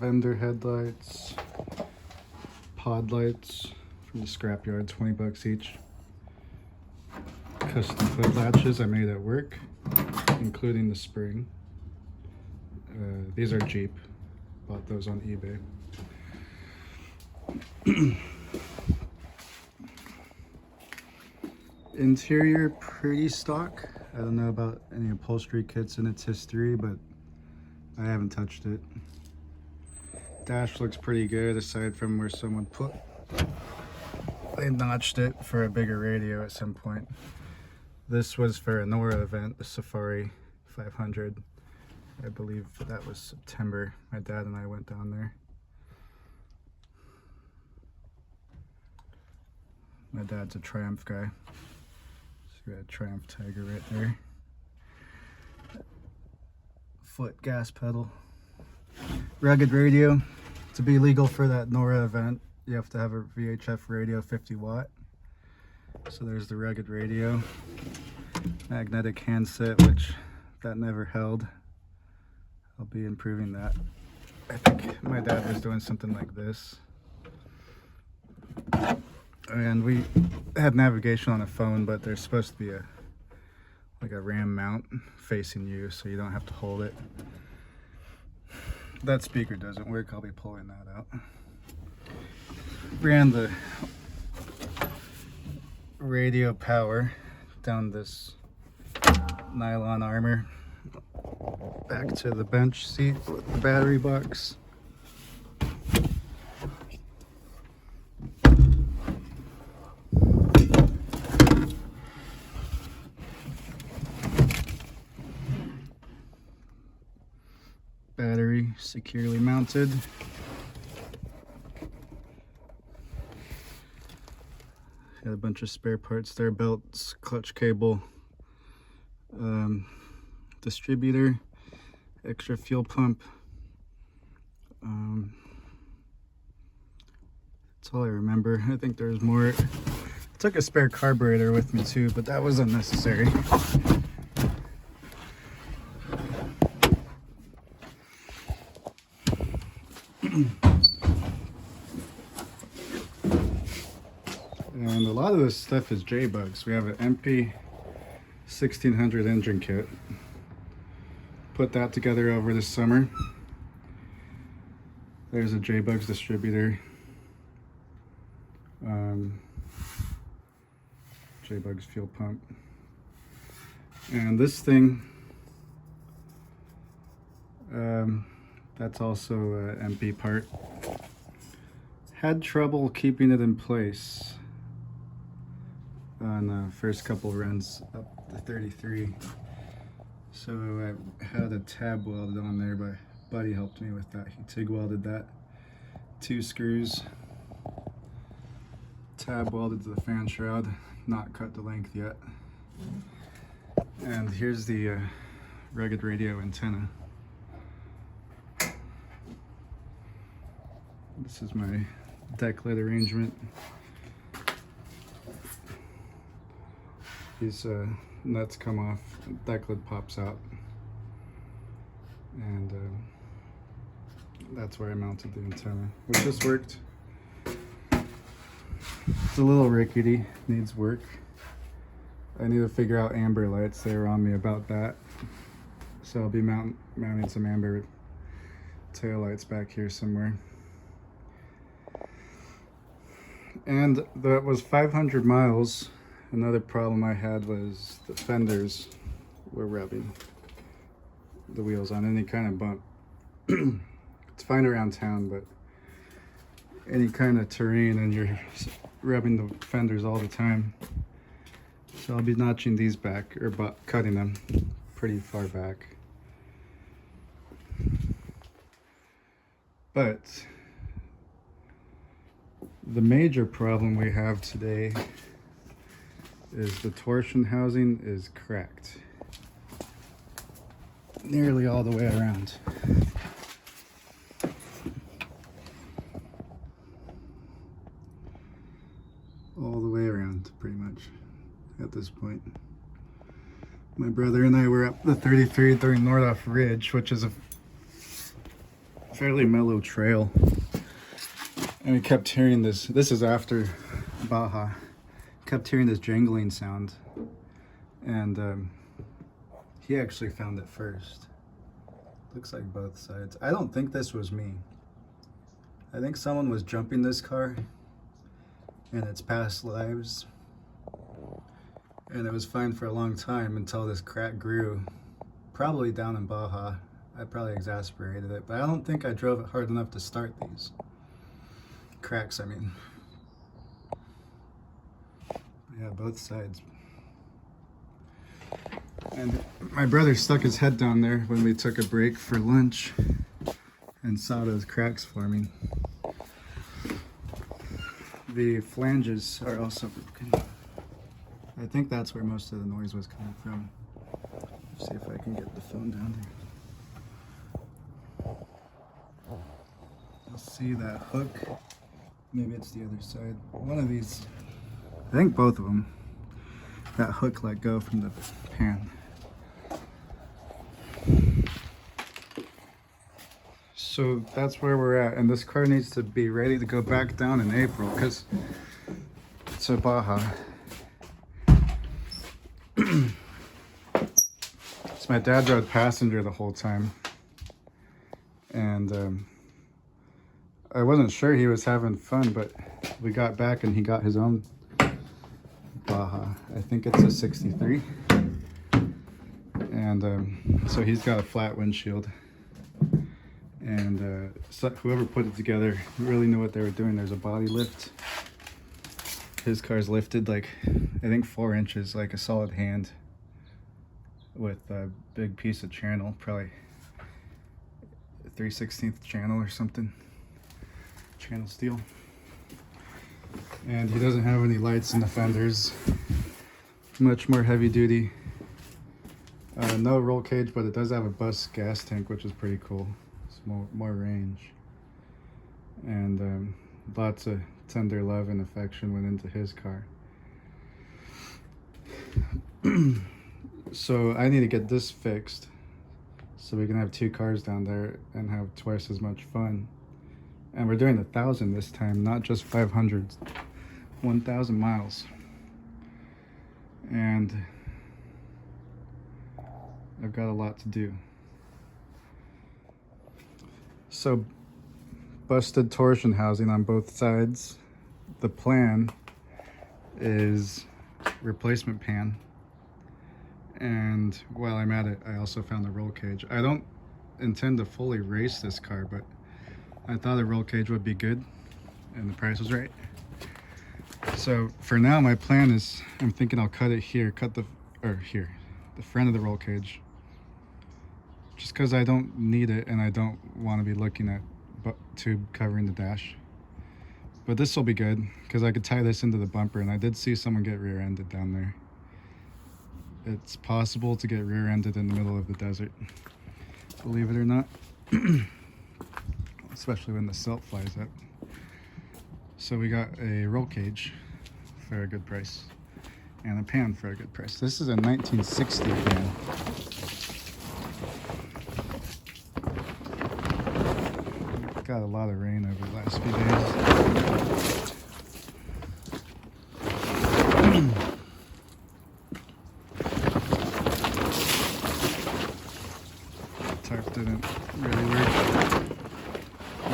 Fender headlights, pod lights from the scrapyard, 20 bucks each. Custom foot latches I made at work, including the spring. These are Jeep. Bought those on eBay. Interior pretty stock. I don't know about any upholstery kits in its history, but I haven't touched it. Dash looks pretty good aside from where someone they notched it for a bigger radio at some point. This was for a NORA event, the Safari 500. I believe that was September. My dad and I went down there. My dad's a Triumph guy. So we got a Triumph Tiger right there. Foot gas pedal. Rugged radio. To be legal for that NORA event, you have to have a VHF radio 50 watt. So there's the rugged radio. Magnetic handset, which that never held. I'll be improving that. I think my dad was doing something like this. And we had navigation on a phone, but there's supposed to be a RAM mount facing you so you don't have to hold it. That speaker doesn't work, I'll be pulling that out. Ran the radio power down this nylon armor back to the bench seat with the battery box. Battery securely mounted. Got a bunch of spare parts there, belts, clutch cable, distributor, extra fuel pump. That's all I remember. I think there's more. I took a spare carburetor with me too, but that was unnecessary. And a lot of this stuff is J-Bugs. We have an MP 1600 engine kit. Put that together over the summer. There's a J-Bugs distributor. J-Bugs fuel pump. And this thing, that's also an MP part. Had trouble keeping it in place on the first couple runs up to 33. So I had a tab welded on there, but buddy helped me with that. He TIG welded that. 2 screws. Tab welded to the fan shroud. Not cut the length yet. And here's the rugged radio antenna. This is my deck lid arrangement. These nuts come off, deck lid pops out, and that's where I mounted the antenna, which just worked. It's a little rickety, needs work. I need to figure out amber lights. They were on me about that, so I'll be mounting some amber tail lights back here somewhere. And that was 500 miles. Another problem I had was the fenders were rubbing the wheels on any kind of bump. It's fine around town, but any kind of terrain and you're rubbing the fenders all the time. So I'll be notching these back, or cutting them pretty far back. But the major problem we have today is the torsion housing is cracked nearly all the way around. All the way around, pretty much, at this point. My brother and I were up the 33 during Nordoff Ridge, which is a fairly mellow trail. And we kept hearing this. This is after Baja. Kept hearing this jangling sound. And he actually found it first. Looks like both sides. I don't think this was me. I think someone was jumping this car in its past lives. And it was fine for a long time until this crack grew. Probably down in Baja. I probably exasperated it, but I don't think I drove it hard enough to start these. Cracks, I mean. Yeah, both sides. And my brother stuck his head down there when we took a break for lunch and saw those cracks forming. The flanges are also broken. I think that's where most of the noise was coming from. Let's see if I can get the phone down there. You'll see that hook. Maybe it's the other side. One of these, I think both of them, that hook let go from the pan. So that's where we're at, and this car needs to be ready to go back down in April because it's a Baja. So my dad rode passenger the whole time, and I wasn't sure he was having fun, but we got back and he got his own Baja. I think it's a 63. And so he's got a flat windshield. And so whoever put it together really knew what they were doing. There's a body lift. His car's lifted like, I think 4 inches, like a solid hand, with a big piece of channel, probably 3/16 channel or something. Channel steel. And he doesn't have any lights in the fenders. Much more heavy duty. No roll cage, but it does have a bus gas tank, which is pretty cool. It's more range. And lots of tender love and affection went into his car. So I need to get this fixed so we can have 2 cars down there and have twice as much fun. And we're doing 1,000 this time, not just 500. 1,000 miles. And I've got a lot to do. So, busted torsion housing on both sides. The plan is replacement pan. And while I'm at it, I also found a roll cage. I don't intend to fully race this car, but I thought a roll cage would be good, and the price was right. So for now, my plan is, I'm thinking I'll cut it here, the front of the roll cage, just because I don't need it and I don't want to be looking at tube covering the dash. But this will be good because I could tie this into the bumper, and I did see someone get rear-ended down there. It's possible to get rear-ended in the middle of the desert, believe it or not. Especially when the silt flies up. So we got a roll cage for a good price and a pan for a good price. This is a 1960 pan. Got a lot of rain over the last few days. Tarp didn't really work.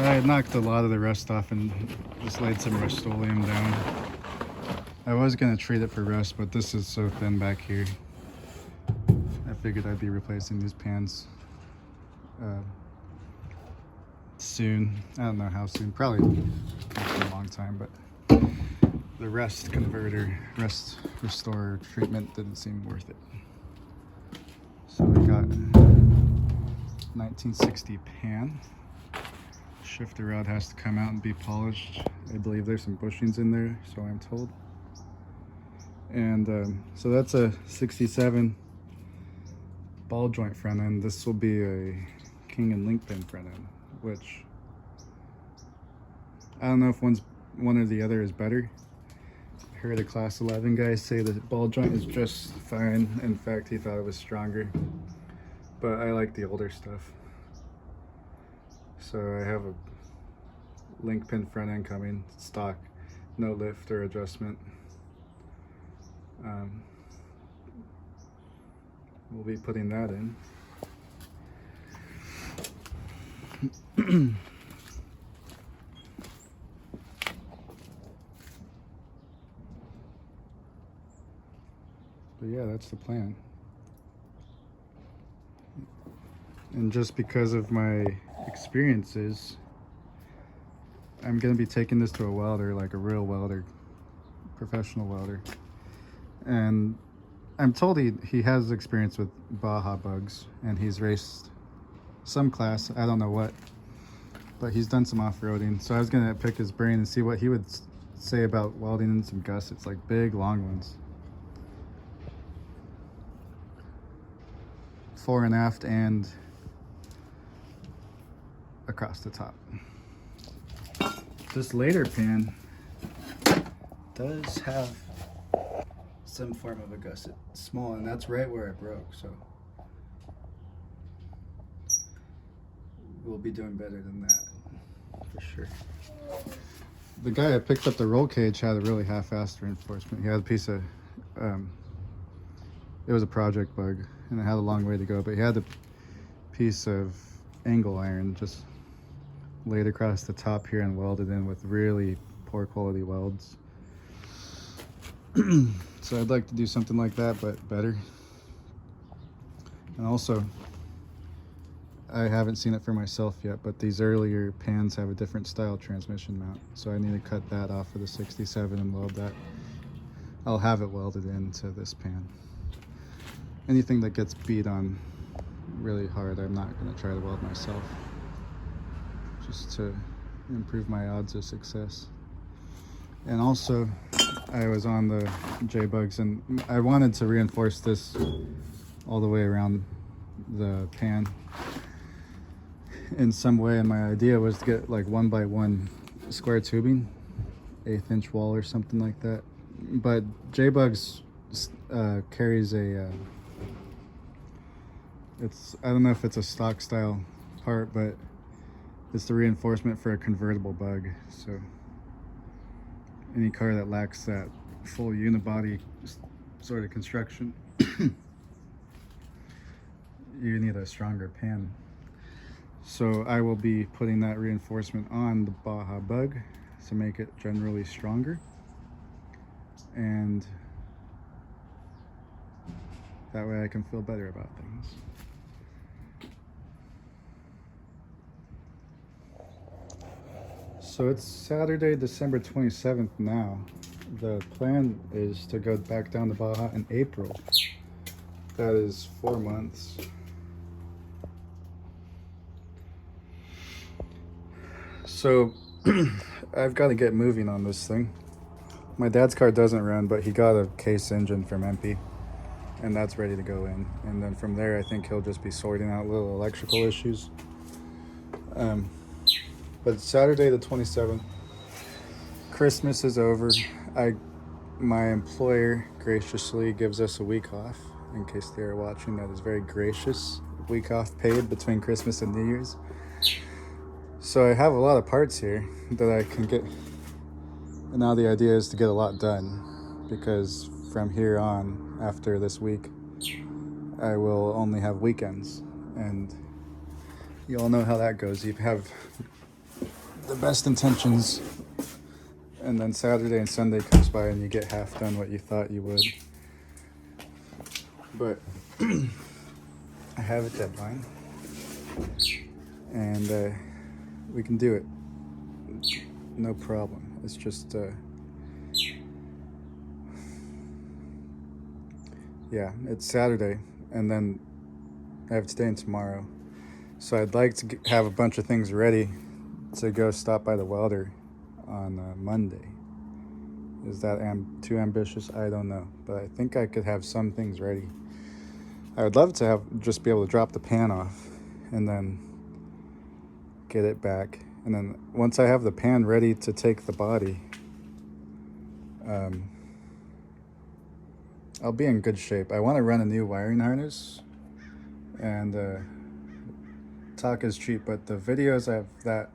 I knocked a lot of the rust off and just laid some Rust-Oleum down. I was going to treat it for rust, but this is so thin back here. I figured I'd be replacing these pans soon. I don't know how soon, probably for a long time, but the rust restorer treatment didn't seem worth it. So we got 1960 pan. Shifter rod has to come out and be polished. I believe there's some bushings in there, so I'm told. And so that's a 67 ball joint front end. This will be a King and link pin front end, which I don't know if one or the other is better. I heard a class 11 guy say the ball joint is just fine. In fact, he thought it was stronger, but I like the older stuff. So I have a link pin front end coming, stock, no lift or adjustment. We'll be putting that in. But yeah, that's the plan. And just because of my experiences, I'm gonna be taking this to a welder, like a real welder, professional welder. And I'm told he has experience with Baja bugs, and he's raced some class, I don't know what, but he's done some off-roading. So I was gonna pick his brain and see what he would say about welding in some gussets, like big, long ones. Fore and aft and across the top. This later pan does have some form of a gusset, small, and that's right where it broke, so we'll be doing better than that for sure. The guy that picked up the roll cage had a really half-assed reinforcement. He had a piece of it was a project bug and it had a long way to go, but he had a piece of angle iron just laid across the top here and welded in with really poor quality welds. So I'd like to do something like that, but better. And also, I haven't seen it for myself yet, but these earlier pans have a different style transmission mount, so I need to cut that off of the 67 and weld that. I'll have it welded into this pan. Anything that gets beat on really hard, I'm not going to try to weld myself, just to improve my odds of success. And also, I was on the J-Bugs, and I wanted to reinforce this all the way around the pan in some way, and my idea was to get like 1x1 square tubing, 1/8 inch wall or something like that. But J-Bugs carries a I don't know if it's a stock style part, but it's the reinforcement for a convertible bug. So any car that lacks that full unibody sort of construction, you need a stronger pan. So I will be putting that reinforcement on the Baja bug to make it generally stronger, and that way I can feel better about things. So it's Saturday, December 27th now. The plan is to go back down to Baja in April. That is 4 months. So I've got to get moving on this thing. My dad's car doesn't run, but he got a case engine from MP, and that's ready to go in. And then from there, I think he'll just be sorting out little electrical issues. But Saturday the 27th, Christmas is over. My employer graciously gives us a week off. In case they are watching, that is very gracious. A week off paid between Christmas and New Year's. So I have a lot of parts here that I can get. And now the idea is to get a lot done, because from here on, after this week, I will only have weekends. And you all know how that goes. You have the best intentions, and then Saturday and Sunday comes by and you get half done what you thought you would. But I have a deadline, and we can do it, no problem. It's just yeah, it's Saturday, and then I have today and tomorrow, so I'd like to have a bunch of things ready to go stop by the welder on Monday. Is that too ambitious? I don't know, but I think I could have some things ready. I would love to just be able to drop the pan off and then get it back, and then once I have the pan ready to take the body, I'll be in good shape. I want to run a new wiring harness, and talk is cheap, but the videos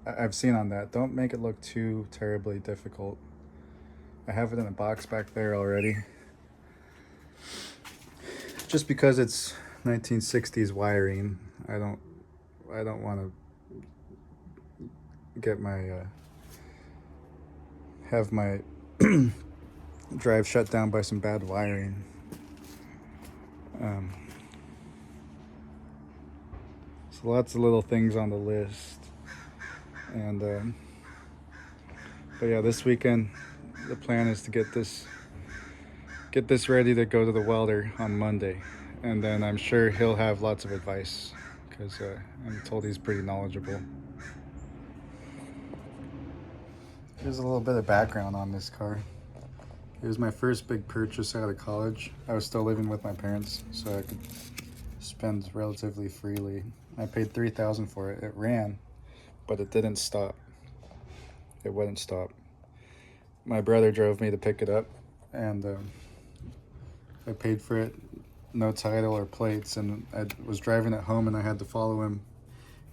I've seen on that don't make it look too terribly difficult. I have it in a box back there already. Just because it's 1960s wiring, I don't want to get my have my drive shut down by some bad wiring. So lots of little things on the list, and but yeah, this weekend the plan is to get this ready to go to the welder on Monday, and then I'm sure he'll have lots of advice because I'm told he's pretty knowledgeable. Here's a little bit of background on this car. It was my first big purchase out of college. I was still living with my parents, so I could spend relatively freely. I paid $3,000 for it. It ran, but it didn't stop. It wouldn't stop. My brother drove me to pick it up, and I paid for it, no title or plates, and I was driving it home and I had to follow him.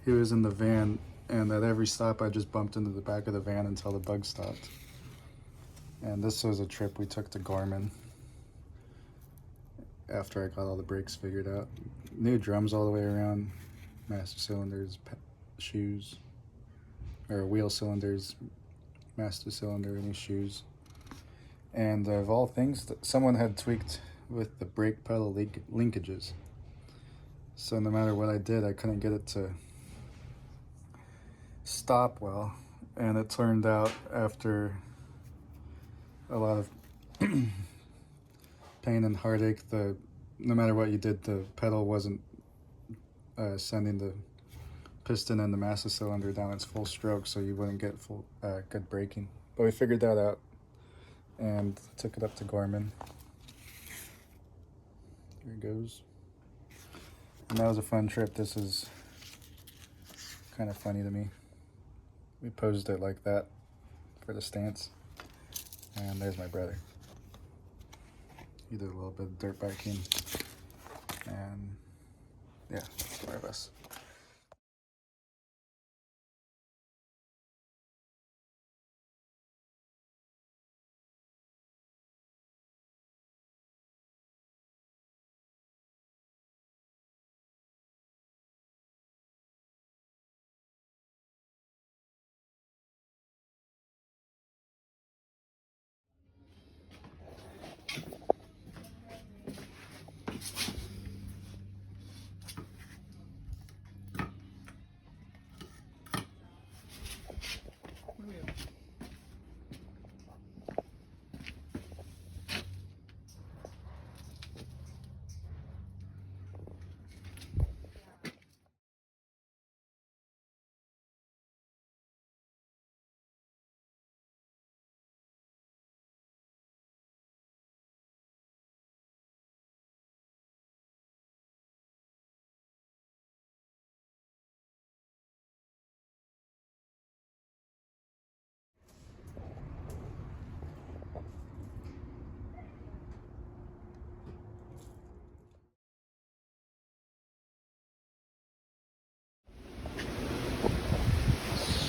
He was in the van, and at every stop I just bumped into the back of the van until the bug stopped. And this was a trip we took to Gorman after I got all the brakes figured out. New drums all the way around, master cylinders, shoes, or wheel cylinders, master cylinder, new shoes. And of all things, someone had tweaked with the brake pedal linkages. So no matter what I did, I couldn't get it to stop well. And it turned out after a lot of pain and heartache, no matter what you did, the pedal wasn't sending the piston and the master cylinder down its full stroke, so you wouldn't get full good braking. But we figured that out and took it up to Gorman. Here it goes. And that was a fun trip. This is kind of funny to me. We posed it like that for the stance. And there's my brother. He did a little bit of dirt biking. And yeah, 4 of us.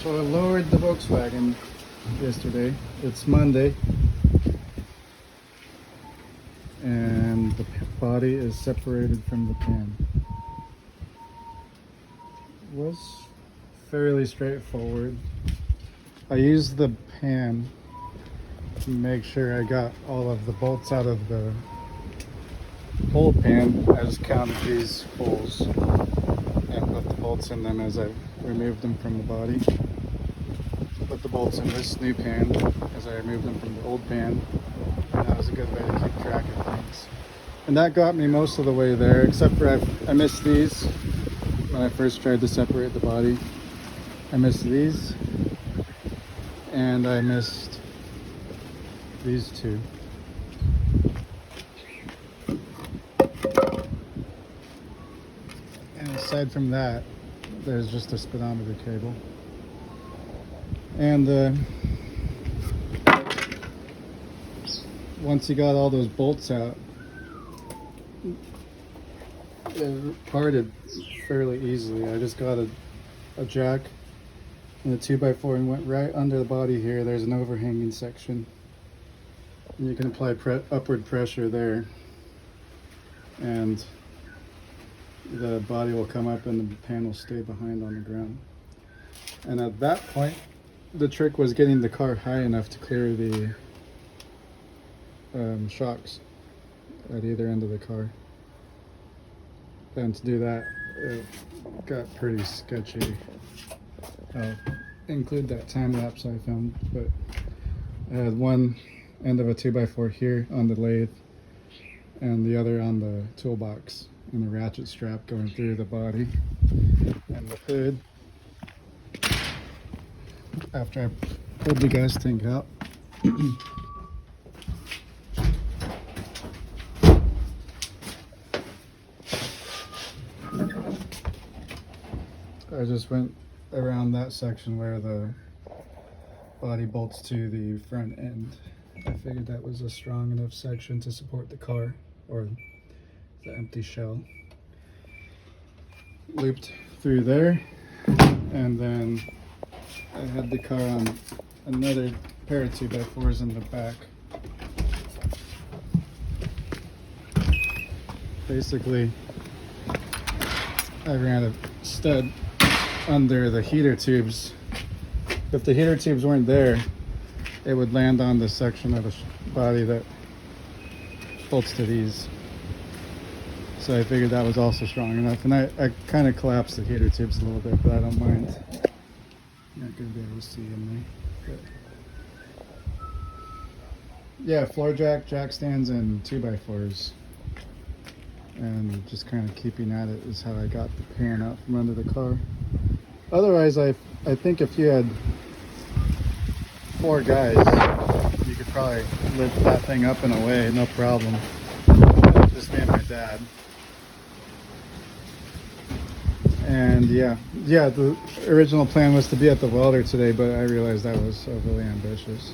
So I lowered the Volkswagen yesterday. It's Monday. And the body is separated from the pan. It was fairly straightforward. I used the pan to make sure I got all of the bolts out of the old pan. I just counted these holes and put the bolts in them as I removed them from the body. Put the bolts in this new pan as I removed them from the old pan. And that was a good way to keep track of things. And that got me most of the way there, except for I missed these when I first tried to separate the body. I missed these, and I missed these two. And aside from that, there's just a speedometer cable. And once you got all those bolts out, it parted fairly easily. I just got a a jack and a 2x4 and went right under the body here. There's an overhanging section. And you can apply upward pressure there. And the body will come up and the pan will stay behind on the ground. And at that point, the trick was getting the car high enough to clear the shocks at either end of the car. And to do that, it got pretty sketchy. I'll include that time lapse I filmed, but I had one end of a 2x4 here on the lathe and the other on the toolbox, and the ratchet strap going through the body and the hood. After I pulled the gas tank out, I just went around that section where the body bolts to the front end. I figured that was a strong enough section to support the car, or the empty shell. Looped through there, and then I had the car on another pair of 2x4s in the back. Basically, I ran a stud under the heater tubes. If the heater tubes weren't there, it would land on the section of the body that bolts to these. So I figured that was also strong enough, and I kind of collapsed the heater tubes a little bit, but I don't mind. Not gonna be able to see in there. But yeah, floor jack stands, and 2x4s, and just kind of keeping at it is how I got the pan out from under the car. Otherwise, I think if you had 4 guys, you could probably lift that thing up and away, no problem. Just me and my dad. And yeah, the original plan was to be at the welder today, but I realized that was overly ambitious.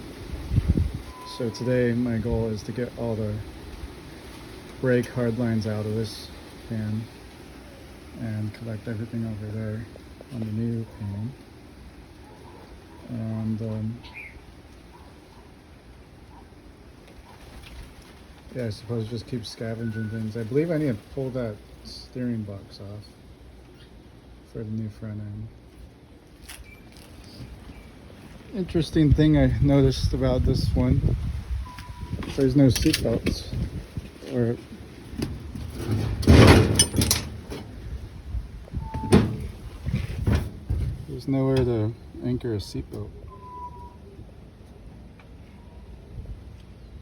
So today my goal is to get all the brake hard lines out of this pan and collect everything over there on the new pan. And yeah, I suppose just keep scavenging things. I believe I need to pull that steering box off for the new front end. Interesting thing I noticed about this one, there's no seat belts, or there's nowhere to anchor a seatbelt.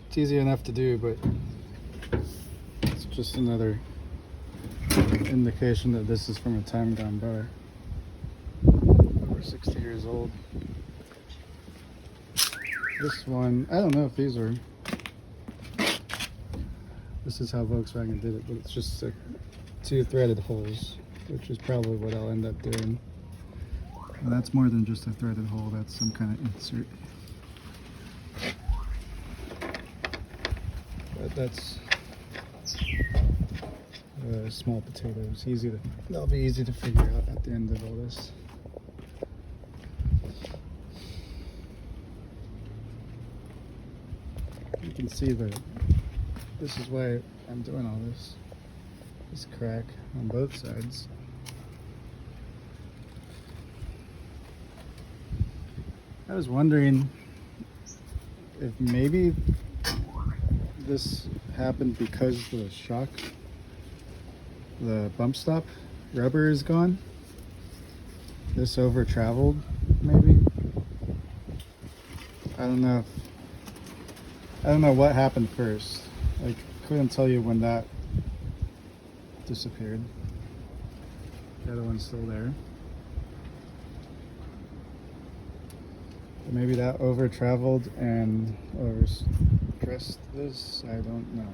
It's easy enough to do, but it's just another indication that this is from a time gone by. Over 60 years old. This one, I don't know if these are, this is how Volkswagen did it, but it's just 2 threaded holes, which is probably what I'll end up doing. Well, that's more than just a threaded hole, that's some kind of insert. But that's small potatoes. That'll be easy to figure out at the end of all this. You can see that this is why I'm doing all this. This crack on both sides. I was wondering if maybe this happened because the shock, the bump stop rubber is gone. This over traveled, maybe. I don't know what happened first. I couldn't tell you when that disappeared. The other one's still there. But maybe that over traveled and overstressed this. I don't know.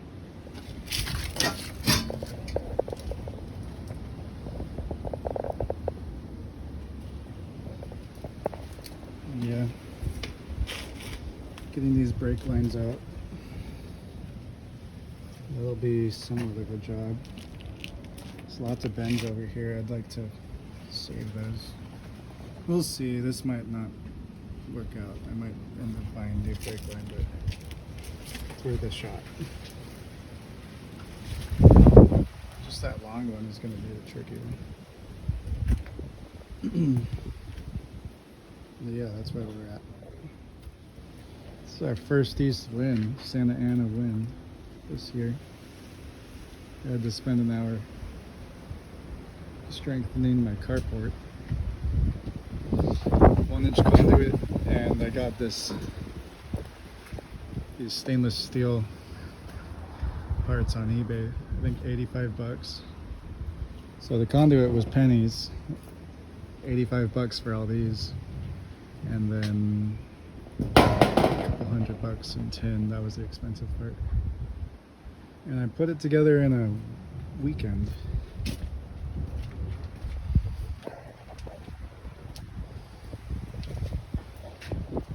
Yeah, getting these brake lines out, that'll be somewhat of a job. There's lots of bends over here. I'd like to save those. We'll see. This might not work out. I might end up buying new brake line, but it's worth a shot. Just that long one is going to be the tricky one. But yeah, that's where we're at. This is our first east wind, Santa Ana wind this year. I had to spend an hour strengthening my carport. 1-inch conduit, and I got these stainless steel parts on eBay. I think 85 bucks. So the conduit was pennies, 85 bucks for all these, and then a couple $100 in tin. That was the expensive part. And I put it together in a weekend.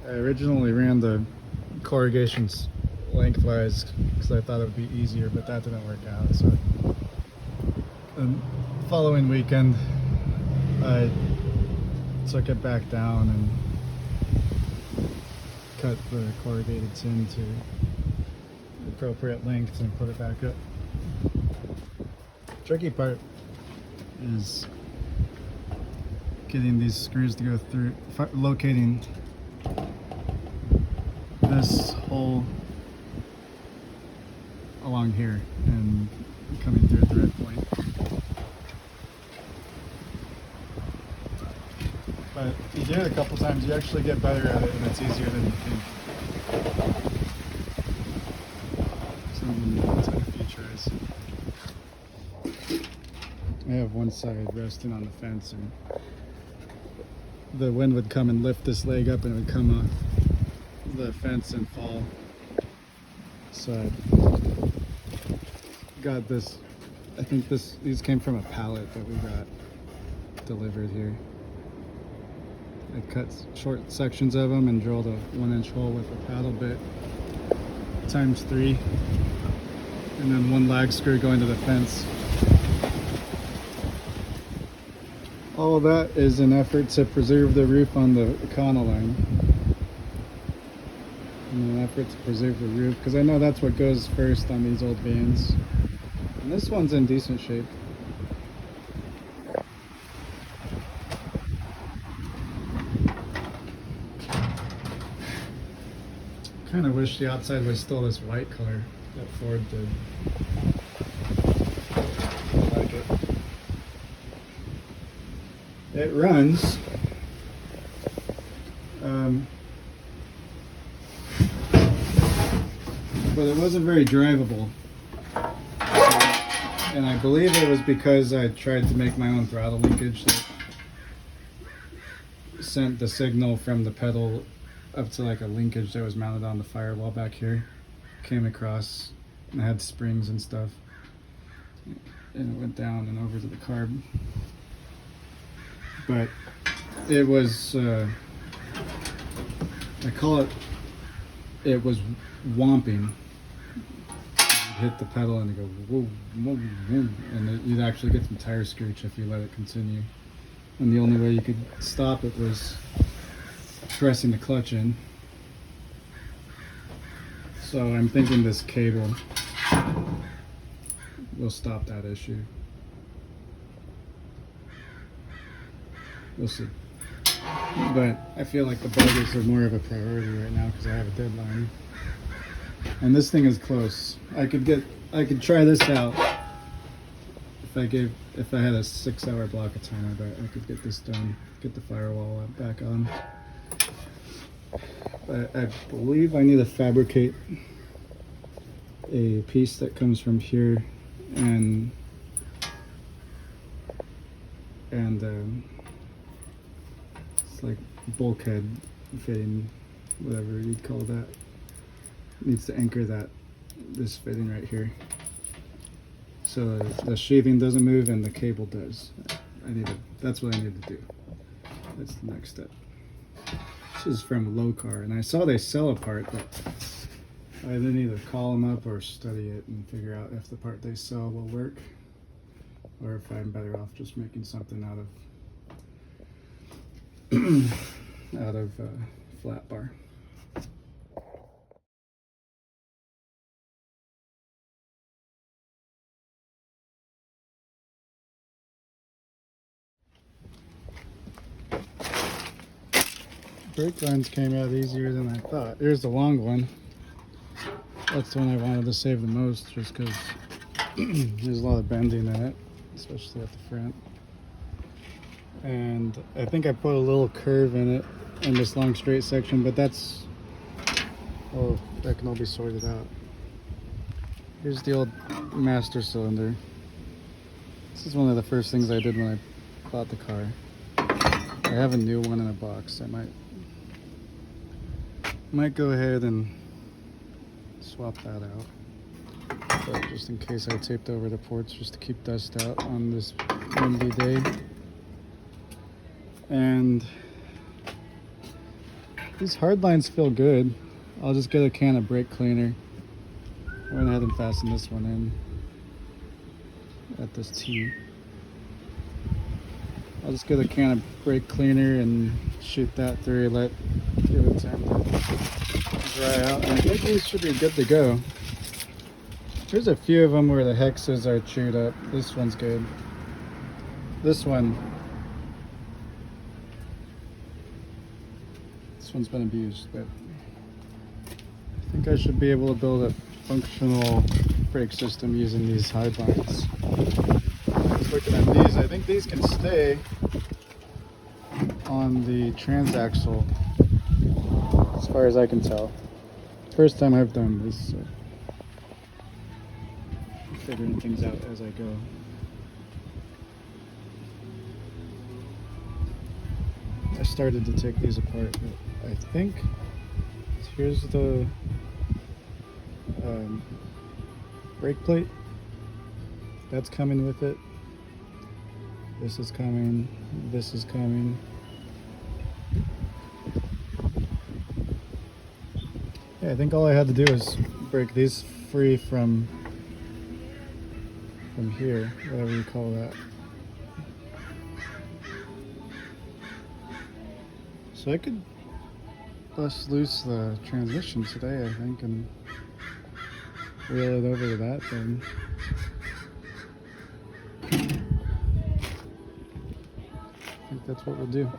I originally ran the corrugations lengthwise because I thought it would be easier, but that didn't work out. So the following weekend, I took it back down and cut the corrugated tin to the appropriate lengths and put it back up. Tricky part is getting these screws to go through, locating this hole along here and coming through at the right point. But if you do it a couple times, you actually get better at it, and it's easier than you think. Something to featurize. I have one side resting on the fence, and the wind would come and lift this leg up, and it would come off the fence and fall. So I got this. I think these came from a pallet that we got delivered here. I cut short sections of them and drilled a 1-inch hole with a paddle bit ×3, and then one lag screw going to the fence. All of that is an effort to preserve the roof on the Econoline. In an effort to preserve the roof, because I know that's what goes first on these old vans. And this one's in decent shape. Kind of wish the outside was still this white color that Ford did. I like it. It runs. But it wasn't very drivable. And I believe it was because I tried to make my own throttle linkage that sent the signal from the pedal up to like a linkage that was mounted on the firewall back here. Came across, and I had springs and stuff. And it went down and over to the carb. But it was, I call it, it was womping. Hit the pedal and it go whoa, whoa, whoa, and you'd actually get some tire screech if you let it continue. And the only way you could stop it was pressing the clutch in. So I'm thinking this cable will stop that issue. We'll see. But I feel like the buggers are more of a priority right now because I have a deadline. And this thing is close. I could try this out. If I had a 6-hour block of time, I bet I could get this done, get the firewall back on. But I believe I need to fabricate a piece that comes from here and it's like bulkhead fitting, whatever you'd call that. Needs to anchor this fitting right here, so the sheathing doesn't move and the cable does. That's what I need to do. That's the next step. This is from Low Car, and I saw they sell a part, but I didn't either call them up or study it and figure out if the part they sell will work, or if I'm better off just making something out of out of flat bar. Brake lines came out easier than I thought. Here's the long one. That's the one I wanted to save the most, just because there's a lot of bending in it, especially at the front. And I think I put a little curve in it in this long straight section, but that's, oh, that can all be sorted out. Here's the old master cylinder. This is one of the first things I did when I bought the car. I have a new one in a box. I might go ahead and swap that out. But just in case, I taped over the ports just to keep dust out on this windy day. And these hard lines feel good. I'll just get a can of brake cleaner. I went ahead and fastened this one in at this T. I'll just get a can of brake cleaner and shoot that through, give it time to dry out. And I think these should be good to go. There's a few of them where the hexes are chewed up. This one's good. This one's been abused, but I think I should be able to build a functional brake system using these hard lines. I was looking at these. I think these can stay on the transaxle, as far as I can tell. First time I've done this, so I'm figuring things out as I go. I started to take these apart, but I think here's the brake plate. That's coming with it. This is coming. This is coming. Yeah, I think all I had to do is break these free from here, whatever you call that. So I could bust loose the transmission today, I think, and wheel it over to that thing. I think that's what we'll do.